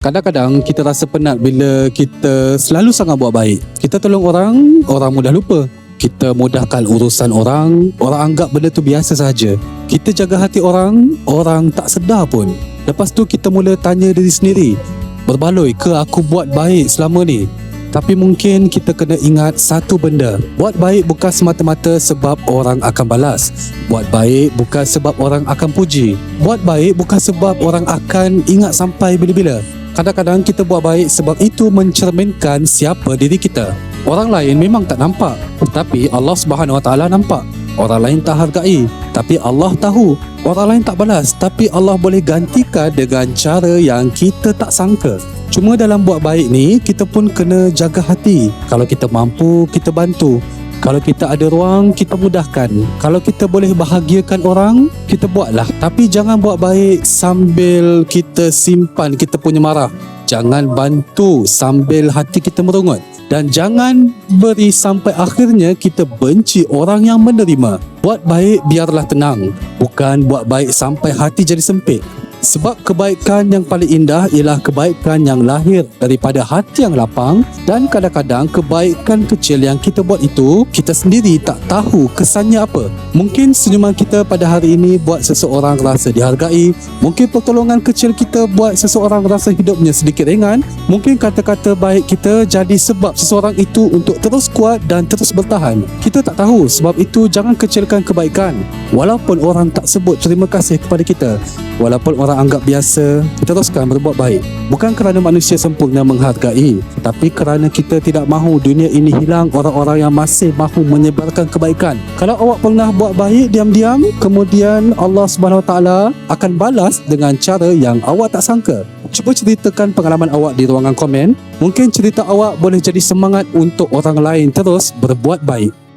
Kadang-kadang kita rasa penat bila kita selalu sangat buat baik. Kita tolong orang, orang mudah lupa. Kita mudahkan urusan orang, orang anggap benda tu biasa sahaja. Kita jaga hati orang, orang tak sedar pun. Lepas tu kita mula tanya diri sendiri, berbaloi ke aku buat baik selama ni? Tapi mungkin kita kena ingat satu benda. Buat baik bukan semata-mata sebab orang akan balas. Buat baik bukan sebab orang akan puji. Buat baik bukan sebab orang akan ingat sampai bila-bila. Kadang-kadang kita buat baik sebab itu mencerminkan siapa diri kita. Orang lain memang tak nampak, tapi Allah Subhanahu Wa Taala nampak. Orang lain tak hargai, tapi Allah tahu. Orang lain tak balas, tapi Allah boleh gantikan dengan cara yang kita tak sangka. Cuma dalam buat baik ni, kita pun kena jaga hati. Kalau kita mampu, kita bantu. Kalau kita ada ruang, kita mudahkan. Kalau kita boleh bahagiakan orang, kita buatlah. Tapi jangan buat baik sambil kita simpan kita punya marah. Jangan bantu sambil hati kita merungut. Dan jangan beri sampai akhirnya kita benci orang yang menerima. Buat baik biarlah tenang. Bukan buat baik sampai hati jadi sempit. Sebab kebaikan yang paling indah ialah kebaikan yang lahir daripada hati yang lapang. Dan kadang-kadang kebaikan kecil yang kita buat itu, kita sendiri tak tahu kesannya apa. Mungkin senyuman kita pada hari ini buat seseorang rasa dihargai. Mungkin pertolongan kecil kita buat seseorang rasa hidupnya sedikit ringan. Mungkin kata-kata baik kita jadi sebab seseorang itu untuk terus kuat dan terus bertahan. Kita tak tahu, sebab itu jangan kecilkan kebaikan. Walaupun orang tak sebut terima kasih kepada kita, walaupun orang anggap biasa, teruskan berbuat baik. Bukan kerana manusia sempurna menghargai, tapi kerana kita tidak mahu dunia ini hilang orang-orang yang masih mahu menyebarkan kebaikan. Kalau awak pernah buat baik diam-diam, kemudian Allah Subhanahu Wa Taala akan balas dengan cara yang awak tak sangka. Cuba ceritakan pengalaman awak di ruangan komen. Mungkin cerita awak boleh jadi semangat untuk orang lain terus berbuat baik.